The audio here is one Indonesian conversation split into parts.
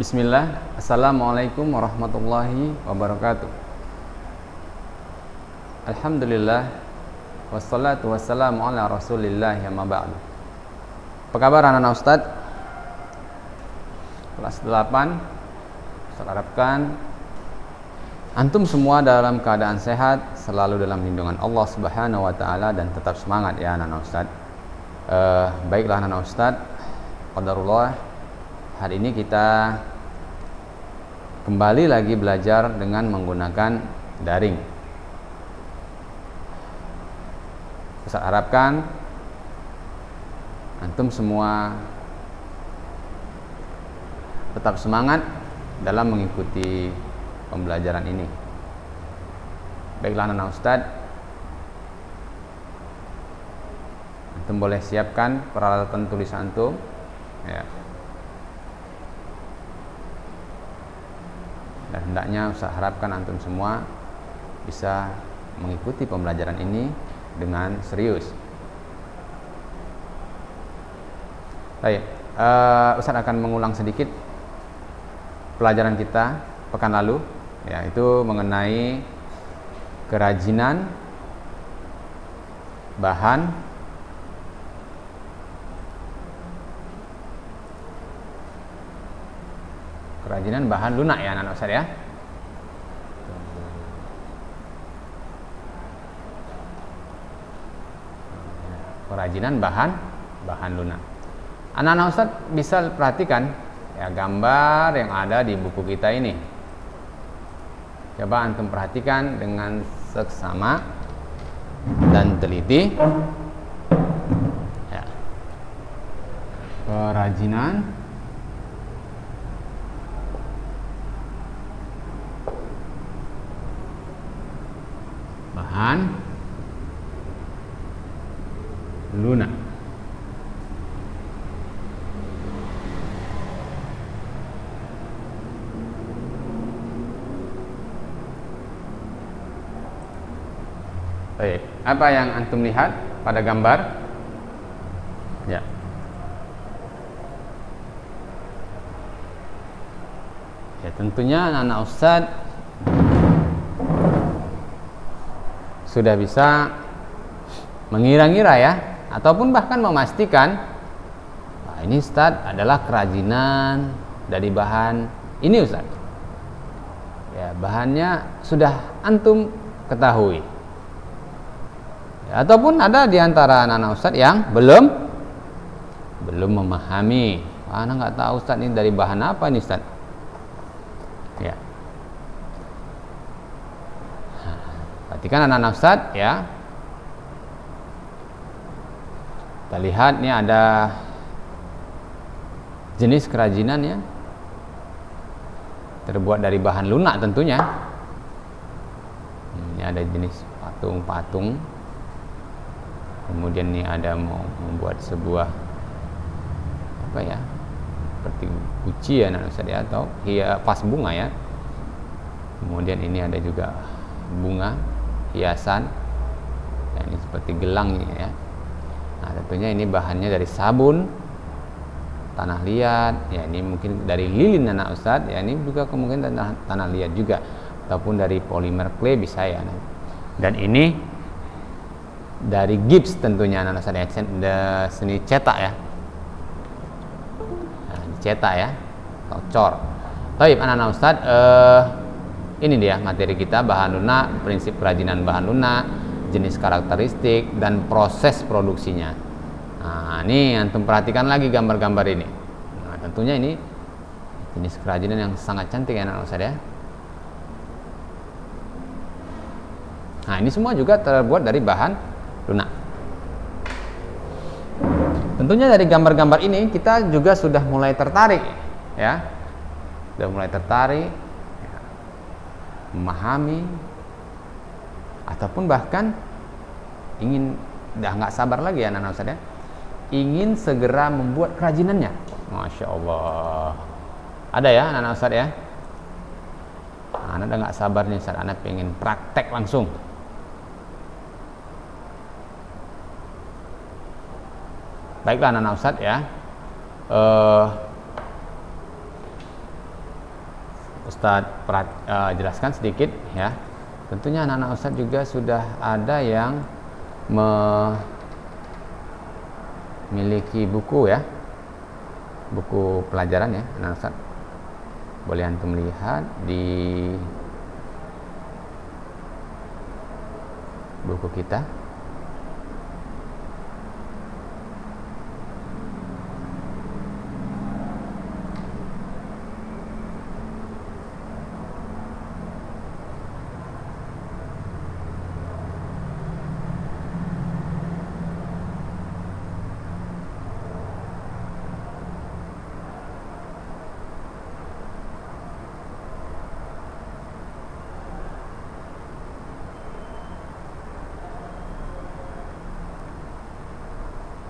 Bismillah, Assalamualaikum warahmatullahi wabarakatuh. Alhamdulillah, wassalatu wassalamu ala rasulillah, amma ba'du. Apa kabar anak-anak Ustadz? Kelas 8. Ustadz harapkan antum semua dalam keadaan sehat, selalu dalam lindungan Allah Subhanahu wa taala, dan tetap semangat ya anak-anak Ustadz. Baiklah anak-anak Ustadz, qadarullah, hari ini kita kembali lagi belajar dengan menggunakan daring. Saya harapkan antum semua tetap semangat dalam mengikuti pembelajaran ini. Baiklah anak-anak Ustadz, antum boleh siapkan peralatan tulis antum ya. Dan hendaknya saya harapkan antum semua bisa mengikuti pembelajaran ini dengan serius. Baik, Ustaz akan mengulang sedikit pelajaran kita pekan lalu, yaitu mengenai kerajinan bahan lunak ya anak-anak Ustaz ya. Kerajinan bahan lunak. Anak-anak Ustaz bisa perhatikan ya gambar yang ada di buku kita ini. Coba antum perhatikan dengan seksama dan teliti ya. Kerajinan bahan lunak. Baik, apa yang antum lihat pada gambar? Ya. Ya, tentunya anak-anak Ustadz sudah bisa mengira-ngira ya, ataupun bahkan memastikan ini Ustaz adalah kerajinan dari bahan ini Ustaz. Ya, bahannya sudah antum ketahui. Ya, ataupun ada di antara anak-anak Ustaz yang belum memahami. Anak nggak tahu Ustaz ini dari bahan apa ini Ustaz. Ya. Perhatikan anak-anak Ustaz ya. Kita lihat nih ada jenis kerajinan ya, terbuat dari bahan lunak tentunya. Ini ada jenis patung-patung. Kemudian nih ada mau membuat sebuah apa ya, seperti guci ya anak Ustaz ya, atau vas bunga ya. Kemudian ini ada juga bunga hiasan ya, ini seperti gelang ya. Nah, tentunya ini bahannya dari sabun, tanah liat ya, ini mungkin dari lilin anak Ustadz ya, ini juga kemungkinan tanah liat juga, ataupun dari polimer clay bisa ya. Dan ini dari gips tentunya anak Ustadz ya, seni cetak ya. Nah, cetak ya, atau cor. Baik anak-anak Ustadz, ini dia materi kita, bahan lunak, prinsip kerajinan bahan lunak, jenis karakteristik, dan proses produksinya. Nah, ini antum perhatikan lagi gambar-gambar ini. Nah, tentunya ini jenis kerajinan yang sangat cantik ya anak Ustaz ya. Nah, ini semua juga terbuat dari bahan lunak. Tentunya dari gambar-gambar ini kita juga sudah mulai tertarik ya. Sudah mulai tertarik ya, memahami, ataupun bahkan ingin, dah nggak sabar lagi ya anak-anak Ustaz ya, ingin segera membuat kerajinannya. Masya Allah, ada ya anak-anak Ustaz ya. Anak udah nggak sabar nih Ustaz, anak pengen praktek langsung. Baiklah anak-anak Ustaz ya, Ustadz jelaskan sedikit ya. Tentunya anak-anak Ustadz juga sudah ada yang memiliki buku ya, buku pelajaran ya anak Ustadz. Boleh antum lihat di buku kita.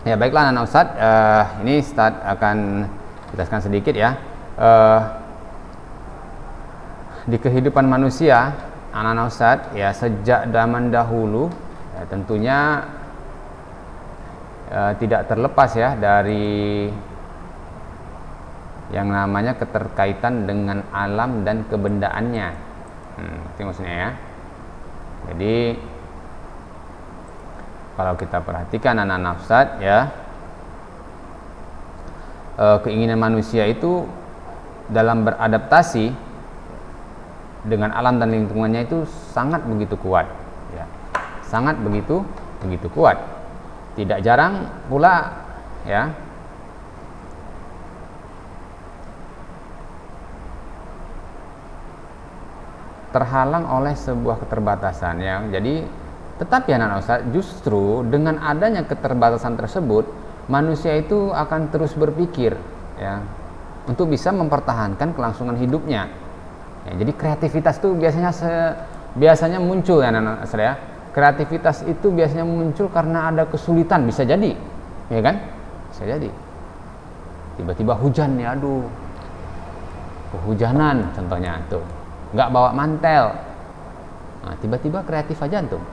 Ya baiklah anak Ustadz, ini Ustadz akan jelaskan sedikit ya. Di kehidupan manusia, anak-anak Ustadz ya, sejak zaman dahulu ya, tentunya tidak terlepas ya dari yang namanya keterkaitan dengan alam dan kebendaannya. Itu maksudnya ya. Jadi kalau kita perhatikan anak-anak Ustadz ya, keinginan manusia itu dalam beradaptasi dengan alam dan lingkungannya itu sangat begitu kuat ya. Sangat begitu kuat. Tidak jarang pula ya terhalang oleh sebuah keterbatasan ya. Jadi tetapi anak-anak Ustadz, justru dengan adanya keterbatasan tersebut, manusia itu akan terus berpikir ya untuk bisa mempertahankan kelangsungan hidupnya. Ya, jadi kreativitas itu biasanya muncul ya anak-anak Ustadz ya. Kreativitas itu biasanya muncul karena ada kesulitan, bisa jadi, ya kan? Bisa jadi. Tiba-tiba hujan ya, aduh, kehujanan contohnya tuh, nggak bawa mantel. Nah, tiba-tiba kreatif aja tuh.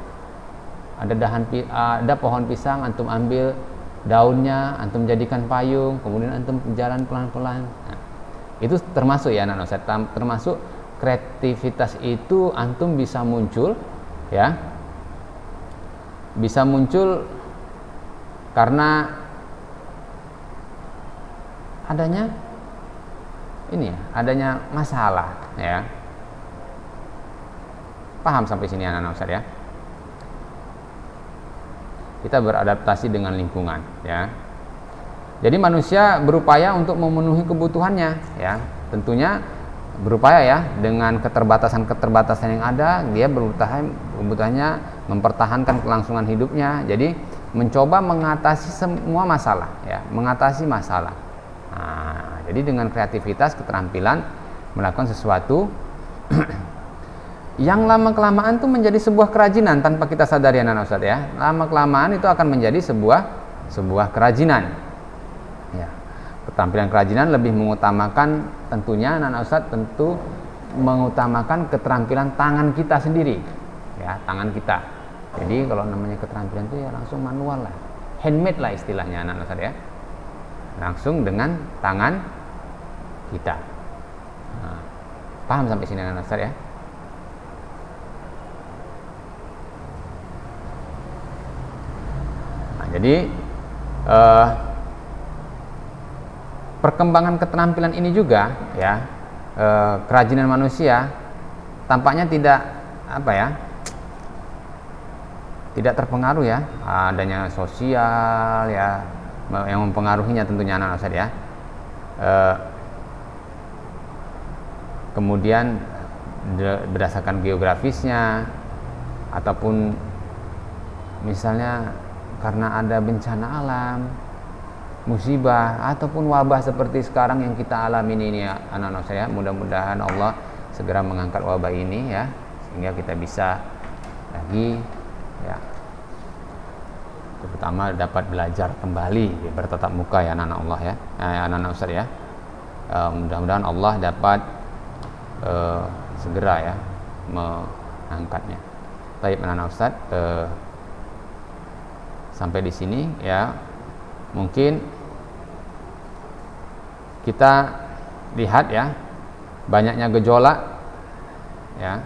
Ada pohon pisang, antum ambil daunnya, antum jadikan payung, kemudian antum jalan pelan-pelan. Nah, itu termasuk ya anak-anak Ustadz, termasuk kreativitas itu antum bisa muncul ya, bisa muncul karena adanya ini ya, adanya masalah ya. Paham sampai sini anak-anak Ustadz ya? Kita beradaptasi dengan lingkungan ya. Jadi manusia berupaya untuk memenuhi kebutuhannya ya. Tentunya berupaya ya, dengan keterbatasan yang ada, dia kebutuhannya mempertahankan kelangsungan hidupnya. Jadi mencoba mengatasi semua masalah ya, mengatasi masalah. Nah, jadi dengan kreativitas, keterampilan melakukan sesuatu yang lama-kelamaan itu menjadi sebuah kerajinan tanpa kita sadari anak-anak Ustadz ya. Lama-kelamaan itu akan menjadi sebuah kerajinan ya. Keterampilan kerajinan lebih mengutamakan tentunya anak-anak Ustadz, tentu mengutamakan keterampilan tangan kita sendiri ya, tangan kita. Jadi kalau namanya keterampilan itu ya langsung manual lah, handmade lah istilahnya anak-anak Ustadz ya, langsung dengan tangan kita. Nah, paham sampai sini anak-anak Ustadz ya? Jadi perkembangan keterampilan ini juga ya, kerajinan manusia tampaknya tidak tidak terpengaruh ya, adanya sosial ya yang mempengaruhinya tentunya anak-anak Ustadz ya. Kemudian berdasarkan geografisnya, ataupun misalnya karena ada bencana alam, musibah, ataupun wabah seperti sekarang yang kita alami ini ya anak-anak saya. Mudah-mudahan Allah segera mengangkat wabah ini ya, sehingga kita bisa lagi ya, terutama dapat belajar kembali bertatap muka ya anak-anak Allah ya, anak-anak Ustaz ya. Mudah-mudahan Allah dapat segera ya mengangkatnya. Baik anak-anak Ustaz, sampai di sini ya, mungkin kita lihat ya banyaknya gejolak ya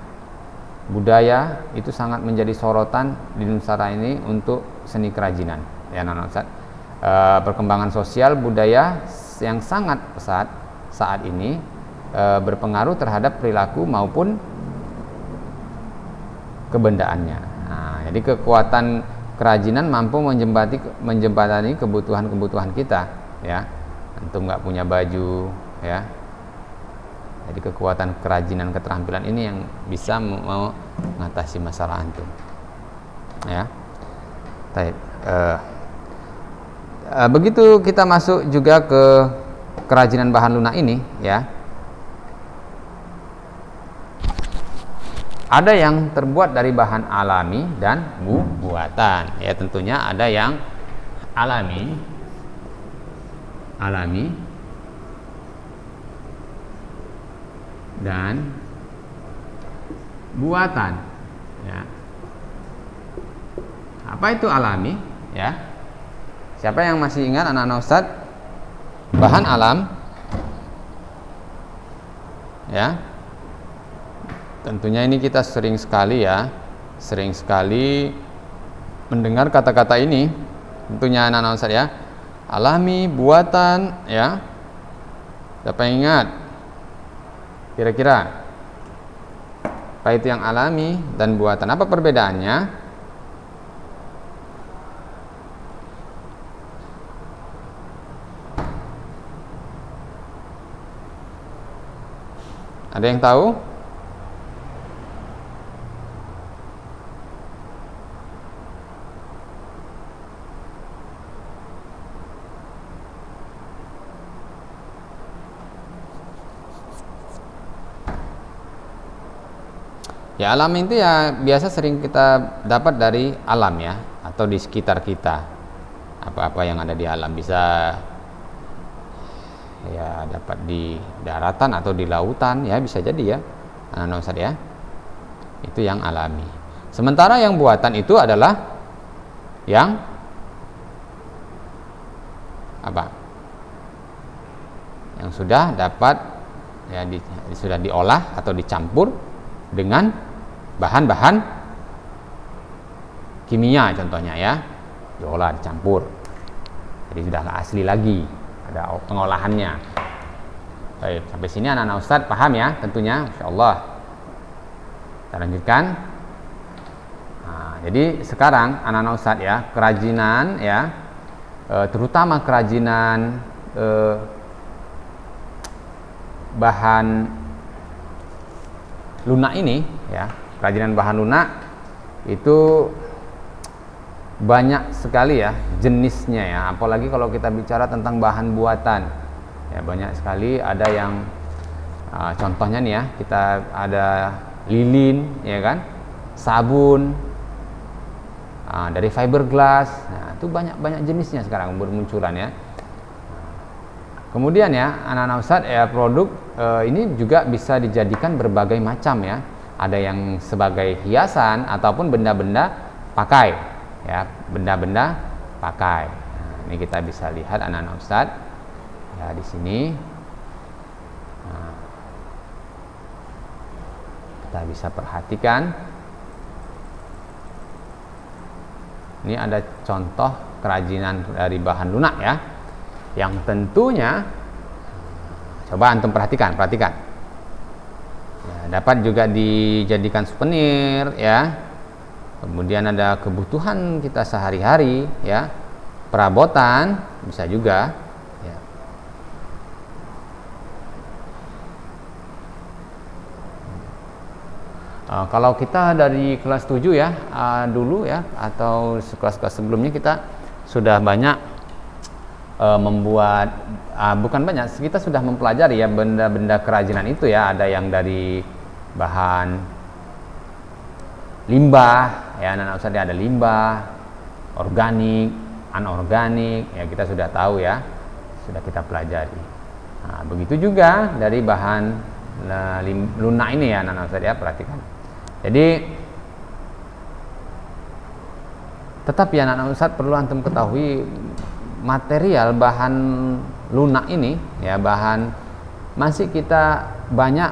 budaya itu sangat menjadi sorotan di Nusantara ini untuk seni kerajinan ya anak-anak Ustaz. Perkembangan sosial budaya yang sangat pesat saat ini berpengaruh terhadap perilaku maupun kebendaannya. Nah, jadi kekuatan kerajinan mampu menjembatani kebutuhan kita ya. Antum nggak punya baju ya, jadi kekuatan kerajinan keterampilan ini yang bisa mengatasi masalah antum ya. Baik, begitu kita masuk juga ke kerajinan bahan lunak ini ya, ada yang terbuat dari bahan alami dan buatan ya. Tentunya ada yang alami dan buatan ya. Apa itu alami ya? Siapa yang masih ingat anak-anak Ustaz? Bahan alam ya. Tentunya ini kita sering sekali mendengar kata-kata ini. Tentunya anak-anak Ustaz ya. Alami, buatan ya. Siapa yang ingat? Kira-kira apa itu yang alami dan buatan? Apa perbedaannya? Ada yang tahu? Ya, alam itu ya biasa sering kita dapat dari alam ya, atau di sekitar kita. Apa-apa yang ada di alam bisa ya dapat di daratan atau di lautan ya, bisa jadi ya anak-anak Ustaz ya. Itu yang alami. Sementara yang buatan itu adalah yang apa? Yang sudah dapat ya sudah diolah atau dicampur dengan bahan-bahan kimia contohnya ya, diolah, dicampur, jadi sudah nggak asli lagi, ada pengolahannya. Baik, sampai sini anak-anak Ustadz paham ya tentunya, insyaallah. Kita lanjutkan. Nah, jadi sekarang anak-anak Ustadz ya, kerajinan ya, terutama kerajinan bahan lunak ini ya, kerajinan bahan lunak itu banyak sekali ya jenisnya ya, apalagi kalau kita bicara tentang bahan buatan ya, banyak sekali. Ada yang contohnya nih ya, kita ada lilin ya kan, sabun dari fiberglass. Nah, itu banyak jenisnya sekarang bermunculan ya. Kemudian ya anak-anak Ustadz ya, produk ini juga bisa dijadikan berbagai macam ya. Ada yang sebagai hiasan ataupun benda-benda pakai ya, benda-benda pakai. Nah, ini kita bisa lihat anak-anak Ustadz ya di sini. Nah, kita bisa perhatikan. Ini ada contoh kerajinan dari bahan lunak ya, yang tentunya coba antum perhatikan ya, dapat juga dijadikan souvenir ya. Kemudian ada kebutuhan kita sehari-hari ya, perabotan bisa juga ya. Kalau kita dari kelas 7 ya dulu ya, atau kelas-kelas sebelumnya kita sudah banyak membuat bukan banyak, kita sudah mempelajari ya benda-benda kerajinan itu ya. Ada yang dari bahan limbah ya, anak-anak Ustadz, ada limbah organik, anorganik ya, kita sudah tahu ya, sudah kita pelajari. Nah, begitu juga dari bahan lunak ini ya anak-anak Ustadz ya, perhatikan. Jadi tetapi anak-anak Ustadz perlu antum ketahui, material bahan lunak ini ya, bahan masih kita banyak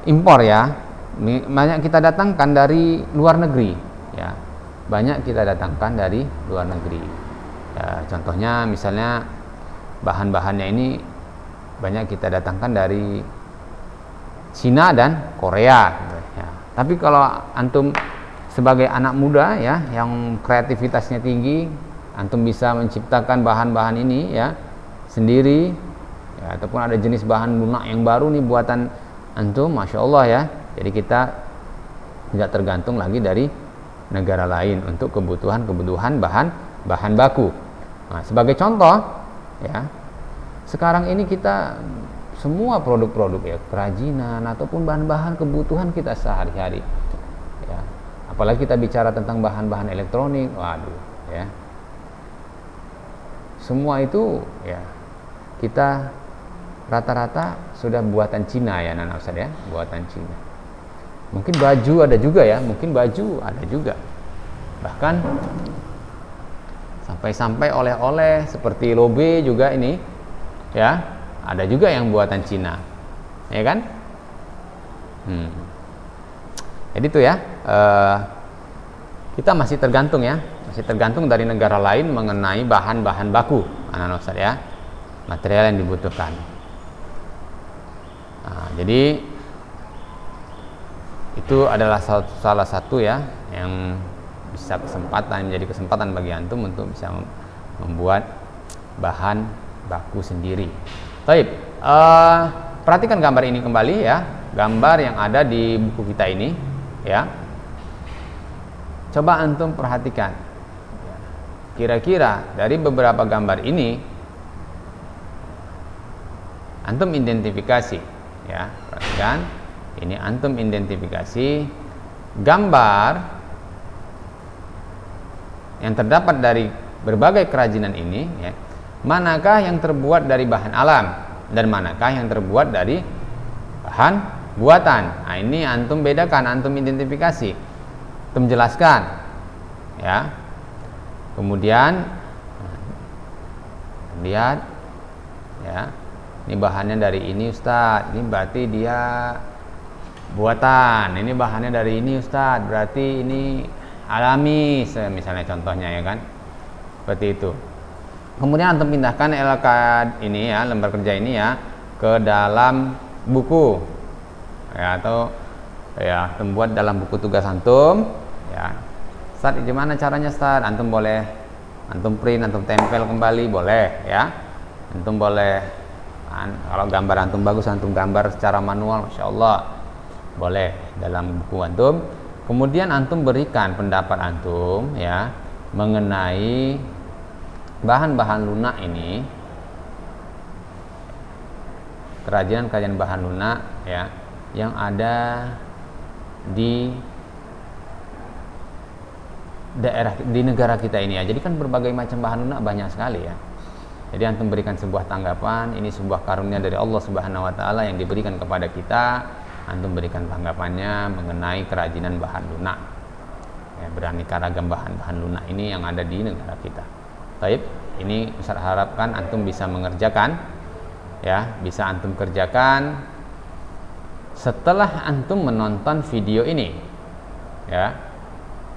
impor ya, banyak kita datangkan dari luar negeri ya, banyak kita datangkan dari luar negeri ya, contohnya misalnya bahan-bahannya ini banyak kita datangkan dari Cina dan Korea ya. Tapi kalau antum sebagai anak muda ya yang kreativitasnya tinggi, antum bisa menciptakan bahan-bahan ini ya sendiri ya, ataupun ada jenis bahan lunak yang baru nih buatan antum, masya Allah ya. Jadi kita tidak tergantung lagi dari negara lain untuk kebutuhan bahan baku. Nah, sebagai contoh ya, sekarang ini kita semua produk-produk ya kerajinan ataupun bahan-bahan kebutuhan kita sehari-hari ya, apalagi kita bicara tentang bahan-bahan elektronik, waduh ya, semua itu ya kita rata-rata sudah buatan Cina ya Nana Ustaz ya, buatan Cina. Mungkin baju ada juga ya, bahkan sampai-sampai oleh-oleh seperti Lobe juga ini ya, ada juga yang buatan Cina ya kan. Jadi itu ya, kita masih tergantung dari negara lain mengenai bahan-bahan baku anak-anak Ustaz ya, material yang dibutuhkan. Nah, jadi itu adalah salah satu ya yang bisa menjadi kesempatan bagi antum untuk bisa membuat bahan baku sendiri. Baik, perhatikan gambar ini kembali ya, gambar yang ada di buku kita ini ya. Coba antum perhatikan, kira-kira dari beberapa gambar ini antum identifikasi ya, perhatikan ini, antum identifikasi gambar yang terdapat dari berbagai kerajinan ini ya, manakah yang terbuat dari bahan alam dan manakah yang terbuat dari bahan buatan. Nah, ini antum bedakan, antum identifikasi, antum jelaskan ya. Kemudian lihat ya, ini bahannya dari ini Ustadz, ini berarti dia buatan. Ini bahannya dari ini Ustadz, berarti ini alami, misalnya contohnya ya kan, seperti itu. Kemudian antum pindahkan LK ini ya, lembar kerja ini ya, ke dalam buku ya, atau ya antum buat dalam buku tugas antum ya. Ustadz, gimana caranya Ustadz? Antum boleh antum print, antum tempel kembali boleh ya. Antum boleh, kalau gambar antum bagus, antum gambar secara manual, masya Allah, boleh dalam buku antum. Kemudian antum berikan pendapat antum ya mengenai bahan-bahan lunak ini, kerajinan bahan lunak ya yang ada di daerah, di negara kita ini ya. Jadi kan berbagai macam bahan lunak banyak sekali ya. Jadi antum berikan sebuah tanggapan, ini sebuah karunia dari Allah Subhanahu wa taala yang diberikan kepada kita. Antum berikan tanggapannya mengenai kerajinan bahan lunak ya, beraneka ragam bahan-bahan lunak ini yang ada di negara kita. Baik, ini Ustaz harapkan antum bisa mengerjakan ya, bisa antum kerjakan setelah antum menonton video ini ya.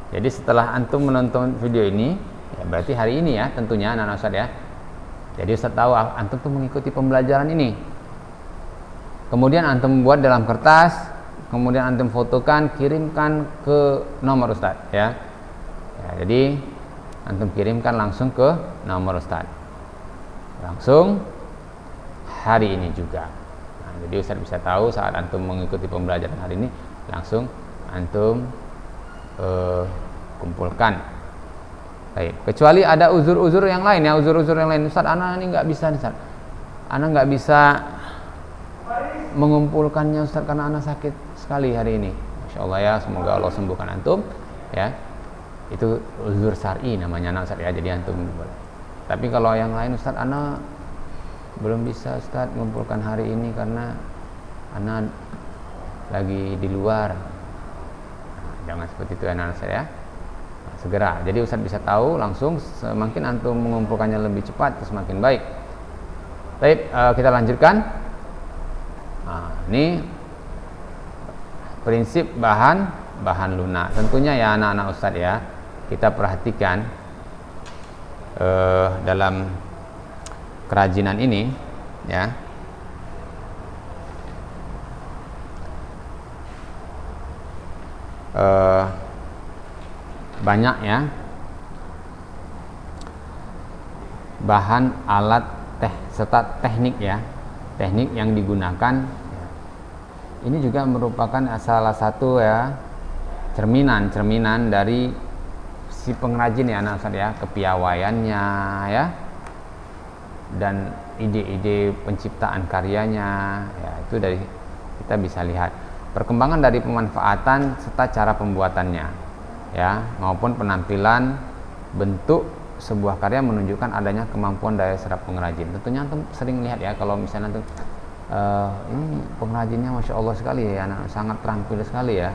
Jadi setelah antum menonton video ini ya, berarti hari ini ya tentunya anak-anak Ustaz ya. Jadi Ustaz tahu antum tuh mengikuti pembelajaran ini. Kemudian antum buat dalam kertas, kemudian antum fotokan, kirimkan ke nomor Ustaz ya. Jadi antum kirimkan langsung ke nomor Ustaz, langsung hari ini juga. Nah, jadi Ustaz bisa tahu saat antum mengikuti pembelajaran hari ini, langsung antum kumpulkan. Baik, kecuali ada uzur-uzur yang lain ya, uzur-uzur yang lain. Ustaz, anak ini nggak bisa nih Ustaz, anak nggak bisa mengumpulkannya Ustaz karena anak sakit sekali hari ini. Masya Allah ya, semoga Allah sembuhkan antum ya. Itu uzur syar'i namanya anak Ustaz ya, jadi antum boleh. Tapi kalau yang lain, Ustaz anak belum bisa Ustaz mengumpulkan hari ini karena anak lagi di luar. Nah, jangan seperti itu anak saya. Nah, segera. Jadi Ustaz bisa tahu langsung, semakin antum mengumpulkannya lebih cepat semakin baik. Baik, kita lanjutkan. Nah, ini prinsip bahan lunak. Tentunya ya anak-anak Ustadz ya, kita perhatikan dalam kerajinan ini ya. Banyak ya bahan alat serta teknik ya, teknik yang digunakan. Ini juga merupakan salah satu ya cerminan dari si pengrajin ya anak Ustadz ya, kepiawaiannya ya, dan ide-ide penciptaan karyanya ya, itu dari kita bisa lihat perkembangan dari pemanfaatan serta cara pembuatannya ya, maupun penampilan bentuk sebuah karya menunjukkan adanya kemampuan daya serap pengrajin. Tentunya antum sering lihat ya, kalau misalnya antum ini pengrajinnya masya Allah sekali ya, sangat terampil sekali ya,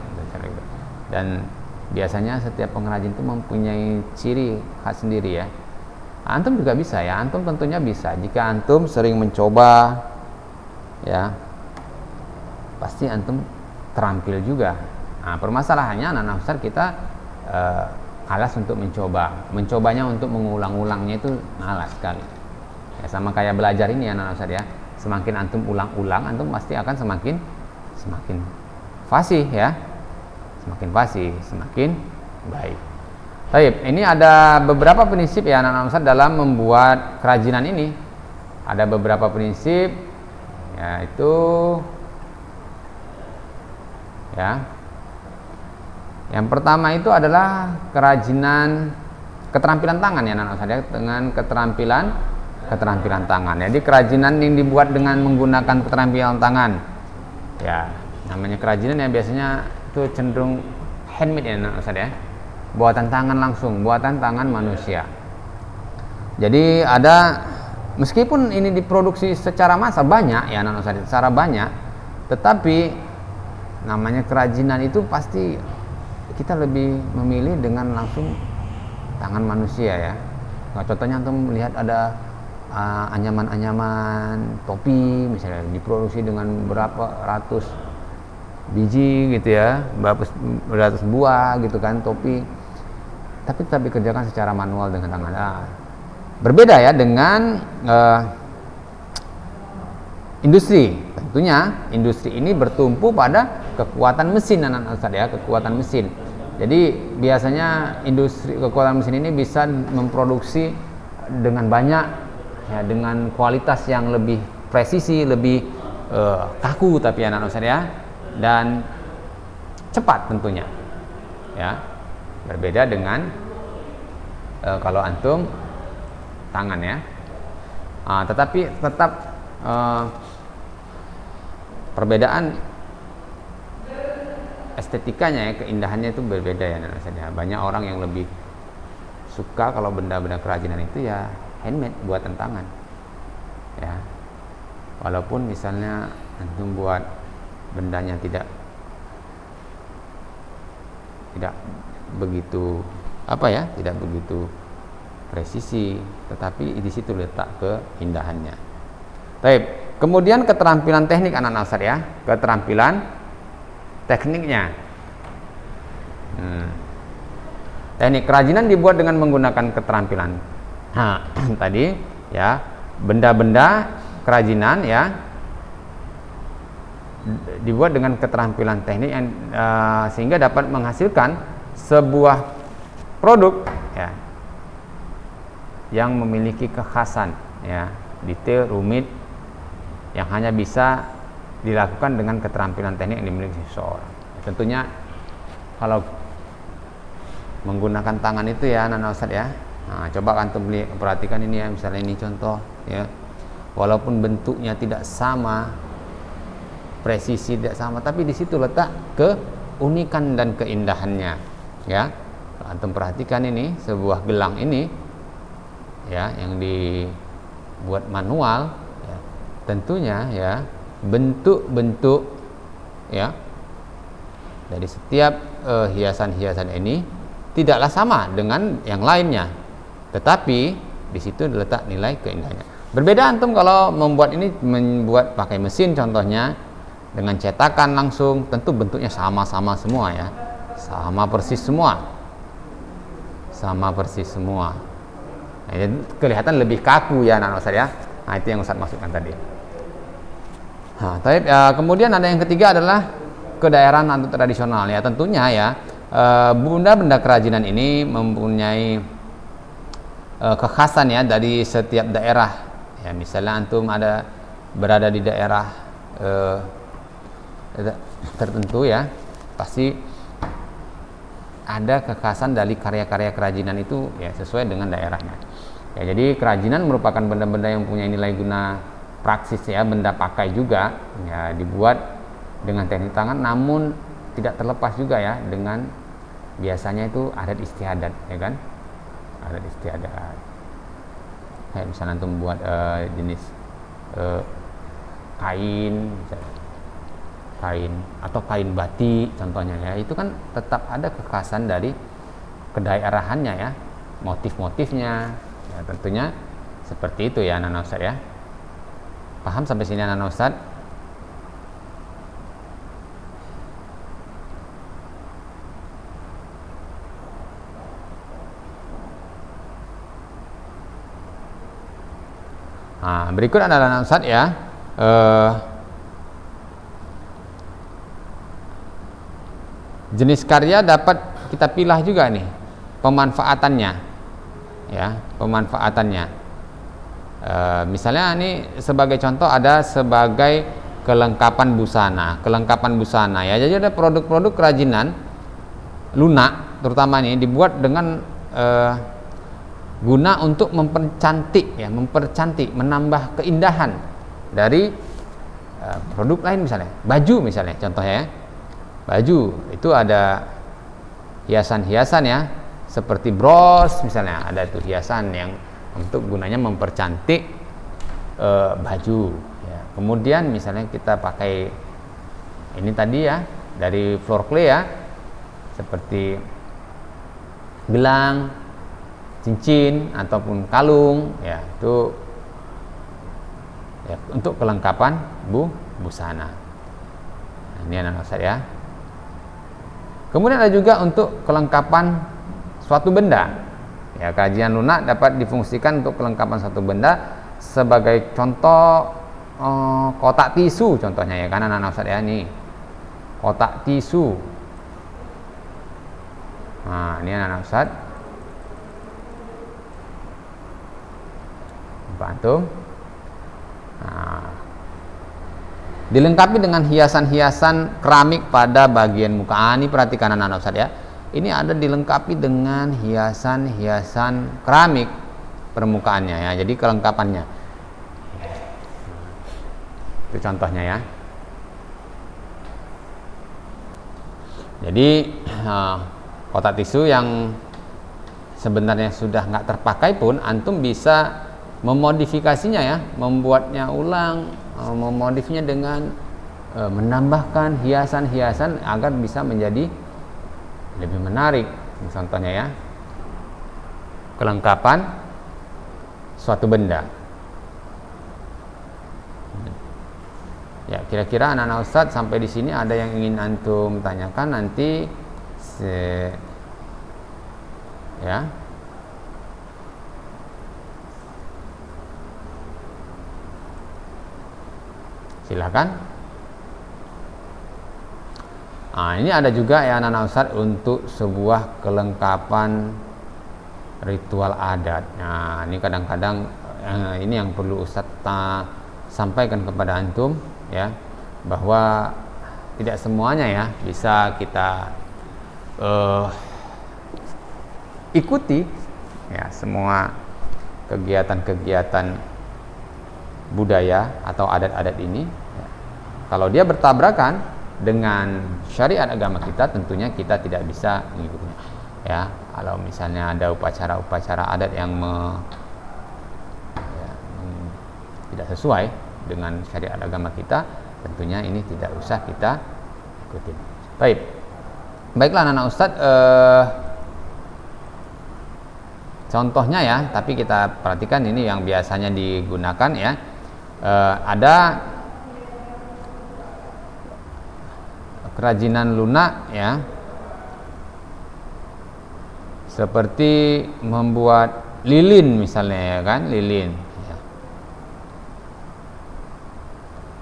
dan biasanya setiap pengrajin itu mempunyai ciri khas sendiri ya. Antum juga bisa ya, antum tentunya bisa jika antum sering mencoba ya, pasti antum terampil juga. Nah, permasalahannya anak-anak besar kita alas untuk mencobanya untuk mengulang-ulangnya itu malas sekali ya, sama kayak belajar ini anak-anak besar ya, semakin antum ulang-ulang antum pasti akan semakin fasih ya, semakin fasih, semakin baik. Baik, ini ada beberapa prinsip ya anak-anak besar dalam membuat kerajinan ini. Ada beberapa prinsip yaitu ya. Yang pertama itu adalah kerajinan keterampilan tangan ya anak-anak besar ya, dengan keterampilan tangan. Jadi kerajinan yang dibuat dengan menggunakan keterampilan tangan. Ya, namanya kerajinan ya biasanya itu cenderung handmade ya anak-anak besar ya. Buatan tangan langsung, buatan tangan manusia. Jadi ada, meskipun ini diproduksi secara massal banyak ya anak-anak besar, secara banyak, tetapi namanya kerajinan itu pasti kita lebih memilih dengan langsung tangan manusia ya. Nah, contohnya antum melihat ada anyaman-anyaman topi misalnya diproduksi dengan berapa ratus biji gitu ya, berapa ratus buah gitu kan topi, tapi tetap dikerjakan secara manual dengan tangan. Berbeda ya dengan industri. Tentunya industri ini bertumpu pada kekuatan mesin anak-anak Ustadz ya, kekuatan mesin. Jadi biasanya industri kekuatan mesin ini bisa memproduksi dengan banyak ya, dengan kualitas yang lebih presisi, lebih kaku tapi anak-anak Ustadz ya, dan cepat tentunya ya. Berbeda dengan kalau antum tangan ya. Tetapi tetap perbedaan estetikanya ya, keindahannya itu berbeda ya anak-anak Ustadz ya. Banyak orang yang lebih suka kalau benda-benda kerajinan itu ya handmade, buatan tangan ya. Walaupun misalnya antum buat bendanya tidak begitu tidak begitu presisi, tetapi di situ letak keindahannya. Baik, kemudian keterampilan teknik anak-anak Ustadz ya, keterampilan tekniknya. Teknik kerajinan dibuat dengan menggunakan keterampilan. Tadi ya, benda-benda kerajinan ya dibuat dengan keterampilan teknik yang sehingga dapat menghasilkan sebuah produk ya yang memiliki kekhasan ya, detail, rumit, yang hanya bisa dilakukan dengan keterampilan teknik yang dimiliki seseorang. Tentunya kalau menggunakan tangan itu ya anak-anak Ustadz ya. Nah, coba antum perhatikan ini ya, misalnya ini contoh ya. Walaupun bentuknya tidak sama, presisi tidak sama, tapi di situ letak keunikan dan keindahannya ya. Antum perhatikan ini sebuah gelang ini ya, yang dibuat manual ya. Tentunya ya bentuk-bentuk ya dari setiap hiasan-hiasan ini tidaklah sama dengan yang lainnya, tetapi di situ letak nilai keindahannya. Berbeda antum kalau membuat pakai mesin contohnya, dengan cetakan langsung, tentu bentuknya sama-sama semua ya, sama persis semua, Nah, kelihatan lebih kaku ya anak Ustaz ya. Nah, itu yang Ustaz maksudkan tadi. Nah, kemudian ada yang ketiga adalah kedaerahan atau tradisional ya. Tentunya ya, benda-benda kerajinan ini mempunyai kekhasan ya dari setiap daerah. Ya, misalnya antum berada di daerah tertentu ya, pasti ada kekhasan dari karya-karya kerajinan itu ya sesuai dengan daerahnya. Ya, jadi kerajinan merupakan benda-benda yang punya nilai guna praksis ya, benda pakai juga ya, dibuat dengan teknik tangan, namun tidak terlepas juga ya dengan biasanya itu adat istiadat ya kan, adat istiadat. Kayak misalnya untuk membuat jenis kain, atau kain batik contohnya ya, itu kan tetap ada kekhasan dari kedaerahannya ya, motif-motifnya ya, tentunya seperti itu ya anak-anak Ustaz ya. Paham sampai sini anak-anak Ustaz? Nah, berikut adalah anak-anak Ustaz ya, jenis karya dapat kita pilih juga nih pemanfaatannya ya, misalnya ini sebagai contoh ada sebagai kelengkapan busana ya. Jadi ada produk-produk kerajinan lunak terutama ini dibuat dengan guna untuk mempercantik, menambah keindahan dari produk lain, misalnya baju misalnya contohnya ya. Baju itu ada hiasan-hiasan ya, seperti bros misalnya, ada itu hiasan yang untuk gunanya mempercantik baju ya. Kemudian misalnya kita pakai ini tadi ya dari floor clay ya, seperti gelang, cincin ataupun kalung ya, itu ya, untuk kelengkapan busana. Nah, ini anak Ustaz ya. Kemudian ada juga untuk kelengkapan suatu benda ya, kerajinan lunak dapat difungsikan untuk kelengkapan suatu benda. Sebagai contoh kotak tisu contohnya ya kan anak-anak Ustaz ya, nih kotak tisu. Nah, ini anak-anak Ustaz, bantu. Nah, dilengkapi dengan hiasan-hiasan keramik pada bagian muka. Ini perhatikan anak-anak Ustaz ya, ini ada dilengkapi dengan hiasan-hiasan keramik permukaannya ya, jadi kelengkapannya itu contohnya ya. Jadi kotak tisu yang sebenarnya sudah nggak terpakai pun antum bisa memodifikasinya ya, membuatnya ulang, memodifnya dengan menambahkan hiasan-hiasan agar bisa menjadi lebih menarik. Contohnya ya, kelengkapan suatu benda. Ya, kira-kira anak-anak Ustadz sampai di sini ada yang ingin antum tanyakan nanti ya. Silakan. Nah, ini ada juga ya anak-anak Ustadz untuk sebuah kelengkapan ritual adat. Nah, ini kadang-kadang ini yang perlu Ustadz sampaikan kepada antum ya, bahwa tidak semuanya ya bisa kita ikuti ya, semua kegiatan-kegiatan budaya atau adat-adat ini ya. Kalau dia bertabrakan dengan syariat agama kita, tentunya kita tidak bisa mengikutinya ya. Kalau misalnya ada upacara-upacara adat yang tidak sesuai dengan syariat agama kita, tentunya ini tidak usah kita ikutin. Baiklah anak-anak Ustadz, contohnya ya, tapi kita perhatikan ini yang biasanya digunakan ya. Ada kerajinan lunak ya, seperti membuat lilin misalnya ya kan, lilin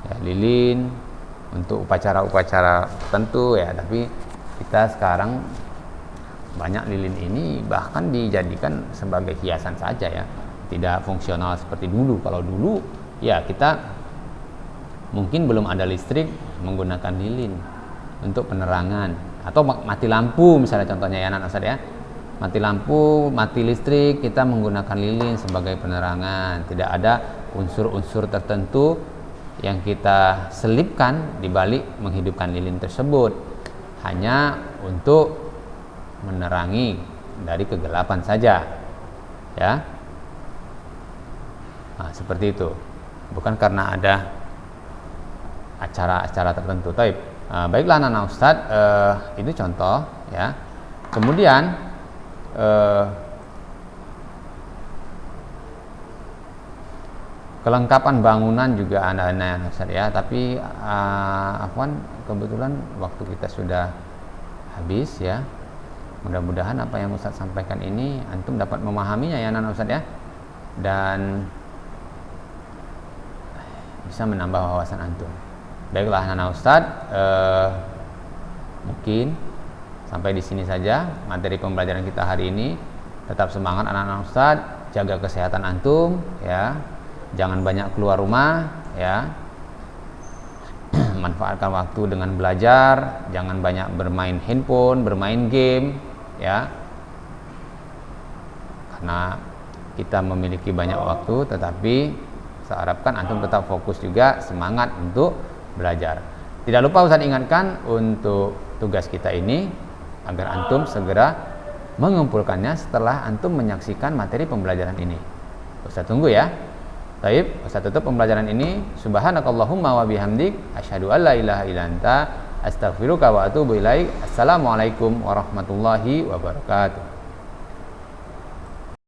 ya, lilin untuk upacara-upacara tertentu ya. Tapi kita sekarang banyak lilin ini bahkan dijadikan sebagai hiasan saja ya, tidak fungsional seperti dulu. Kalau dulu ya kita mungkin belum ada listrik, menggunakan lilin untuk penerangan, atau mati lampu misalnya, contohnya ya anak Ustaz ya, mati lampu, mati listrik, kita menggunakan lilin sebagai penerangan. Tidak ada unsur-unsur tertentu yang kita selipkan di balik menghidupkan lilin tersebut, hanya untuk menerangi dari kegelapan saja ya. Nah, seperti itu, bukan karena ada acara-acara tertentu. Baiklah anak-anak Ustadz, itu contoh ya. Kemudian kelengkapan bangunan juga ada anak Ustadz ya. Tapi afwan, kebetulan waktu kita sudah habis ya. Mudah-mudahan apa yang Ustadz sampaikan ini antum dapat memahaminya ya anak Ustadz ya, dan bisa menambah wawasan antum. Baiklah anak Ustadz, mungkin sampai di sini saja materi pembelajaran kita hari ini. Tetap semangat anak-anak Ustadz, jaga kesehatan antum ya, jangan banyak keluar rumah ya, manfaatkan waktu dengan belajar, jangan banyak bermain handphone, bermain game ya, karena kita memiliki banyak waktu. Tetapi saya harapkan antum tetap fokus juga, semangat untuk belajar. Tidak lupa Ustaz ingatkan untuk tugas kita ini agar antum segera mengumpulkannya setelah antum menyaksikan materi pembelajaran ini. Ustaz tunggu ya. Baik, Ustaz tutup pembelajaran ini. Subhanakallahumma wa bihamdik, asyhadu an la ilaha illa anta, astaghfiruka wa atubu ilaik. Assalamualaikum warahmatullahi wabarakatuh.